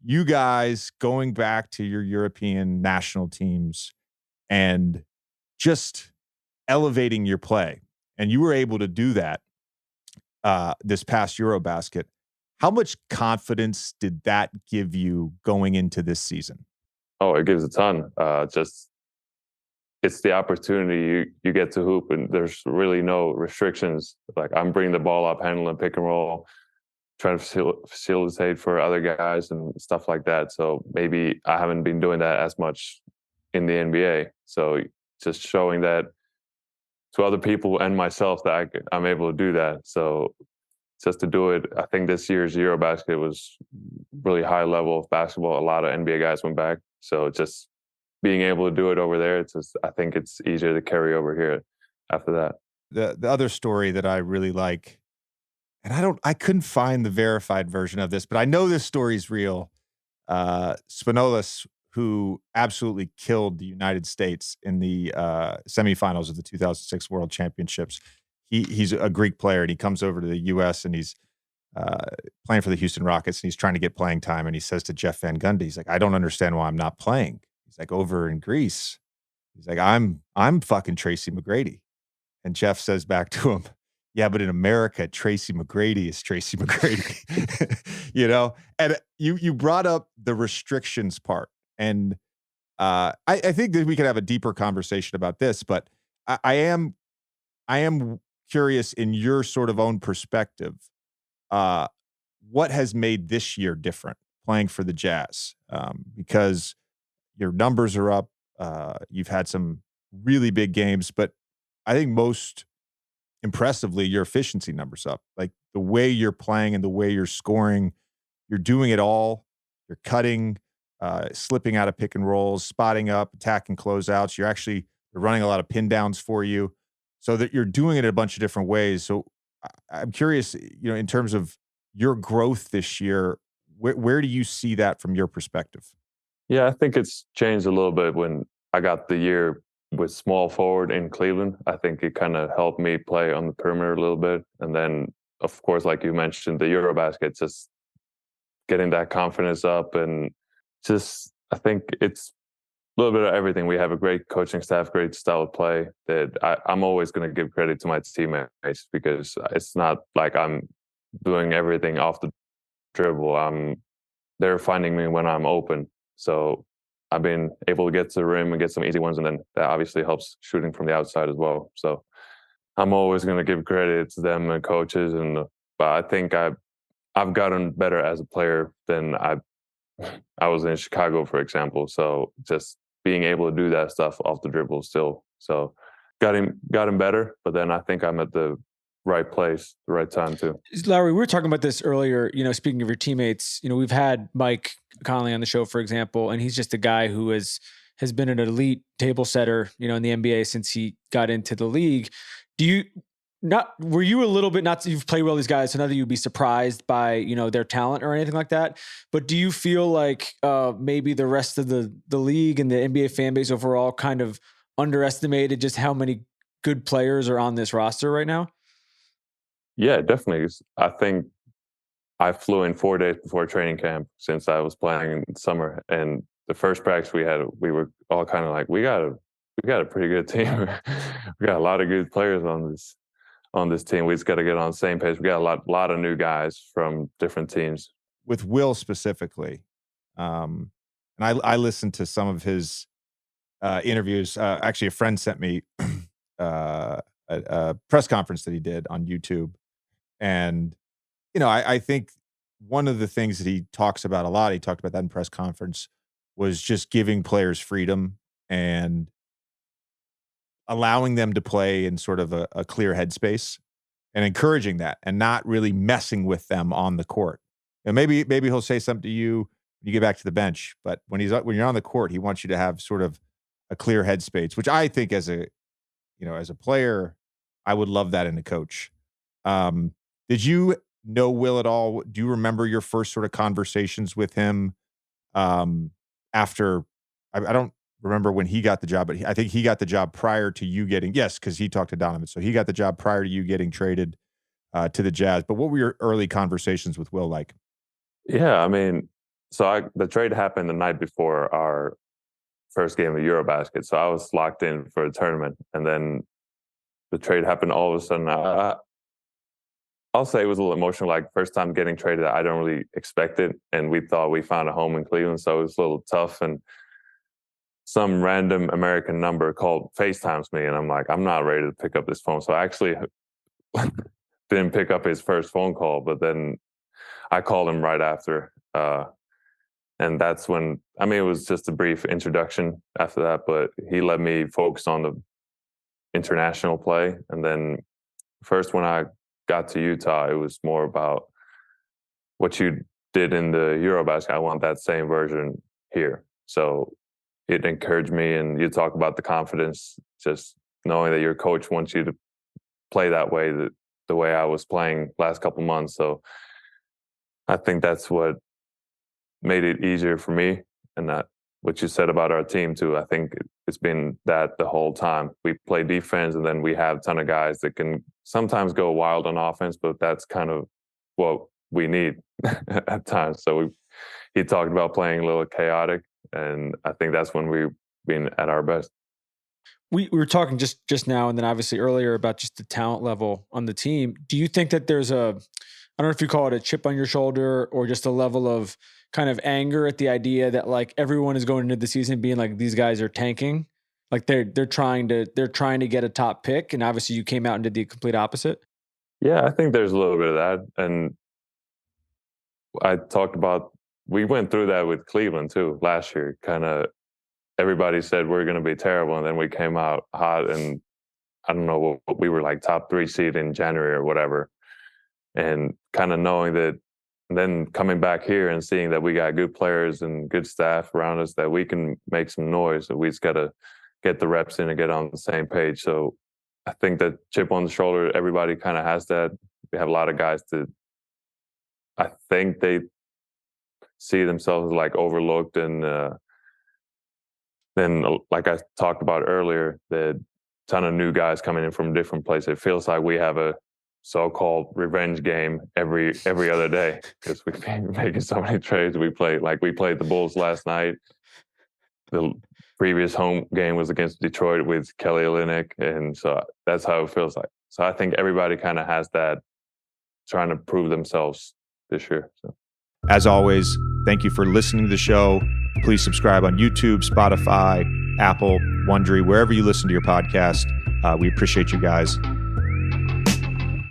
you guys going back to your European national teams and just elevating your play. And you were able to do that this past Eurobasket. How much confidence did that give you going into this season? Oh, it gives a ton. Just it's the opportunity you get to hoop, and there's really no restrictions. Like I'm bringing the ball up, handling pick and roll, trying to facilitate for other guys and stuff like that. So maybe I haven't been doing that as much in the NBA. So just showing that to other people and myself that I'm able to do that. So just to do it, I think this year's Eurobasket was really high level of basketball. A lot of NBA guys went back. So just being able to do it over there, I think it's easier to carry over here after that. The other story that I really like, and I couldn't find the verified version of this, but I know this story's real. Spinolis, who absolutely killed the United States in the semifinals of the 2006 World Championships. He's a Greek player, and he comes over to the U.S., and he's playing for the Houston Rockets, and he's trying to get playing time, and he says to Jeff Van Gundy, he's like, I don't understand why I'm not playing. He's like, over in Greece, he's like, I'm fucking Tracy McGrady. And Jeff says back to him, yeah, but in America, Tracy McGrady is Tracy McGrady. You know? And you brought up the restrictions part. And I think that we could have a deeper conversation about this, but I am curious in your sort of own perspective, what has made this year different playing for the Jazz? Because your numbers are up. You've had some really big games, but I think most impressively, your efficiency numbers up. Like the way you're playing and the way you're scoring, you're doing it all. You're cutting, slipping out of pick and rolls, spotting up, attacking closeouts. They're running a lot of pin downs for you, so that you're doing it a bunch of different ways. So I'm curious, in terms of your growth this year, where do you see that from your perspective? Yeah, I think it's changed a little bit when I got the year with small forward in Cleveland. I think it kind of helped me play on the perimeter a little bit. And then, of course, like you mentioned, the Eurobasket, just getting that confidence up. And just, I think it's a little bit of everything. We have a great coaching staff, great style of play that I'm always going to give credit to my teammates, because it's not like I'm doing everything off the dribble. They're finding me when I'm open. So I've been able to get to the rim and get some easy ones, and then that obviously helps shooting from the outside as well. So I'm always going to give credit to them and coaches, but I think I've gotten better as a player than I was in Chicago, for example. So just being able to do that stuff off the dribble still. So got him better, but then I think I'm at the right place, the right time too. Lauri, we were talking about this earlier, speaking of your teammates, we've had Mike Conley on the show, for example, and he's just a guy who has been an elite table setter, in the NBA since he got into the league. Were you a little bit, not you've played well these guys, so not that you'd be surprised by, their talent or anything like that, but do you feel like maybe the rest of the league and the NBA fan base overall kind of underestimated just how many good players are on this roster right now? Yeah, definitely. I think I flew in 4 days before training camp since I was playing in summer. And the first practice we had, we were all kind of like, we got a pretty good team. We got a lot of good players on this team. We just got to get on the same page. We got a lot of new guys from different teams. With Will specifically, and I listened to some of his interviews. Actually, a friend sent me a press conference that he did on YouTube. And, I think one of the things that he talks about a lot, he talked about that in press conference, was just giving players freedom and allowing them to play in sort of a clear headspace and encouraging that and not really messing with them on the court. And maybe he'll say something to you when you get back to the bench, but when you're on the court, he wants you to have sort of a clear headspace, which I think as a player, I would love that in a coach. Did you know Will at all? Do you remember your first sort of conversations with him after? I don't remember when he got the job, but I think he got the job prior to you getting, yes, because he talked to Donovan. So he got the job prior to you getting traded to the Jazz. But what were your early conversations with Will like? Yeah, I mean, So the trade happened the night before our first game of Eurobasket. So I was locked in for a tournament, and then the trade happened all of a sudden. I'll say it was a little emotional. Like first time getting traded, I don't really expect it, and we thought we found a home in Cleveland, so it was a little tough. And some random American number FaceTimes me, and I'm like, I'm not ready to pick up this phone. So I actually didn't pick up his first phone call, but then I called him right after. And that's when, I mean, it was just a brief introduction after that, but he let me focus on the international play. And then first, when I got to Utah, it was more about what you did in the Eurobasket. I want that same version here. So it encouraged me. And you talk about the confidence, just knowing that your coach wants you to play that way, the way I was playing last couple months. So I think that's what made it easier for me. And that what you said about our team too, I think it's been that the whole time. We play defense, and then we have a ton of guys that can sometimes go wild on offense, but that's kind of what we need at times. So he talked about playing a little chaotic, and I think that's when we've been at our best. We were talking just now, and then obviously earlier, about just the talent level on the team. Do you think that there's I don't know if you call it a chip on your shoulder or just a level of kind of anger at the idea that like everyone is going into the season being like, these guys are tanking, like they're trying to get a top pick, and obviously you came out and did the complete opposite? Yeah, I think there's a little bit of that. And I talked about, we went through that with Cleveland too last year. Kind of everybody said we're going to be terrible, and then we came out hot, and I don't know what we were like top 3 seed in January or whatever. And kind of knowing that, and then coming back here and seeing that we got good players and good staff around us, that we can make some noise. We just got to get the reps in and get on the same page. So I think that chip on the shoulder, everybody kind of has that. We have a lot of guys that I think they see themselves like overlooked. And then, like I talked about earlier, the ton of new guys coming in from different places. It feels like we have a so-called revenge game every other day, because we've been making so many trades. We played the Bulls last night. The previous home game was against Detroit with Kelly Olynyk, and so that's how it feels like. So I think everybody kind of has that, trying to prove themselves this year. So, as always, thank you for listening to the show. Please subscribe on YouTube, Spotify, Apple, Wondery, wherever you listen to your podcast. We appreciate you guys.